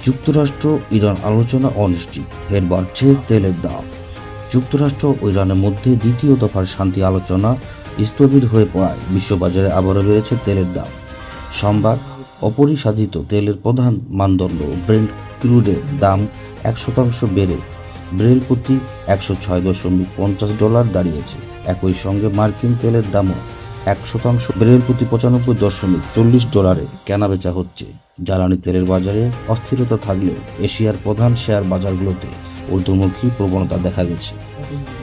যুক্তরাষ্ট্র ইরান আলোচনা অনিশ্চিত, ফের বাড়ছে তেলের দাম। যুক্তরাষ্ট্র ও ইরানের মধ্যে দ্বিতীয় দফার শান্তি আলোচনা স্থবির হয়ে পড়ায় বিশ্ববাজারে আবারও বেড়েছে তেলের দাম। সোমবার অপরিশোধিত তেলের প্রধান মানদণ্ড ব্রেন্ট ক্রুডের দাম 1% বেড়ে ব্রেল প্রতি $106.50 দাঁড়িয়েছে। একই সঙ্গে মার্কিন তেলের দামও 1% ব্রেল প্রতি $95.40 কেনাবেচা হচ্ছে। জ্বালানি তেলের বাজারে অস্থিরতা থাকলেও এশিয়ার প্রধান শেয়ার বাজারগুলোতে ঊর্ধ্বমুখী প্রবণতা দেখা গেছে।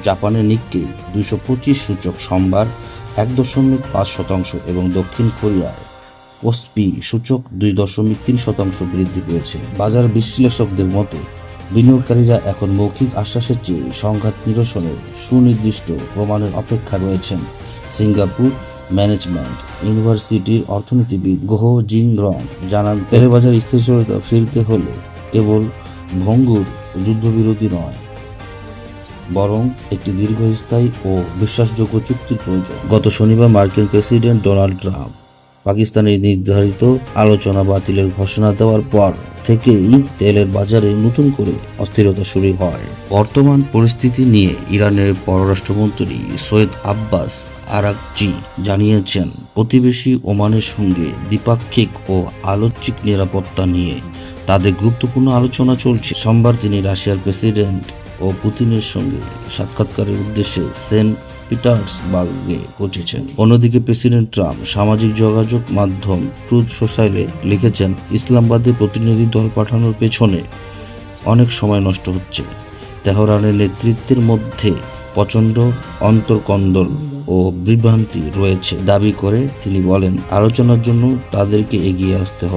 জাপানের নিক্কেই 225 সূচক সোমবার 1.5% এবং দক্ষিণ কোরিয়ায় কোসপি সূচক 2.3% বৃদ্ধি পেয়েছে। বাজার বিশ্লেষকদের মতে বিনিয়োগকারীরা এখন মৌখিক আশ্বাসের চেয়ে সংঘাত নিরসনের সুনির্দিষ্ট প্রমাণের অপেক্ষা রয়েছেন। সিঙ্গাপুর ম্যানেজমেন্ট ইউনিভার্সিটির অর্থনীতিবিদ গোহ জিং রং জানান, তেলের বাজার স্থিতিশীলতা ফিরতে হলে কেবল ভঙ্গুর যুদ্ধবিরোধী নয়, বরং একটি দীর্ঘস্থায়ী ও বিশ্বাসযোগ্য চুক্তির প্রয়োজন। গত শনিবার মার্কিন প্রেসিডেন্ট ডোনাল্ড ট্রাম্প পাকিস্তানের নির্ধারিত আলোচনা বাতিলের ঘোষণা দেওয়ার পর থেকেই তেলের বাজারে নতুন করে অস্থিরতা শুরু হয়। বর্তমান পরিস্থিতি নিয়ে ইরানের পররাষ্ট্রমন্ত্রী সৈয়দ আব্বাস আরাকচি জানিয়েছেন, প্রতিবেশী ওমানের সঙ্গে দ্বিপাক্ষিক ও আলোচিক নিরাপত্তা নিয়ে তাদের গুরুত্বপূর্ণ আলোচনা চলছে। সোমবার তিনি রাশিয়ার প্রেসিডেন্ট ও পুতিনের সঙ্গে সাক্ষাৎকারের উদ্দেশ্যে সেন্ট পিটার্সবার্গে পৌঁছেছেন। অন্যদিকে প্রেসিডেন্ট ট্রাম্প সামাজিক যোগাযোগ মাধ্যম ট্রুথ সোশ্যালে লিখেছেন, ইসলামাবাদে প্রতিনিধি দল পাঠানোর পেছনে অনেক সময় নষ্ট হচ্ছে। তেহরানের নেতৃত্বের মধ্যে প্রচণ্ড অন্তর্কন্দল ও বিভ্রান্তি রয়েছে দাবি করে তিনি বলেন, আলোচনার জন্য তাদেরকে এগিয়ে আসতে হবে।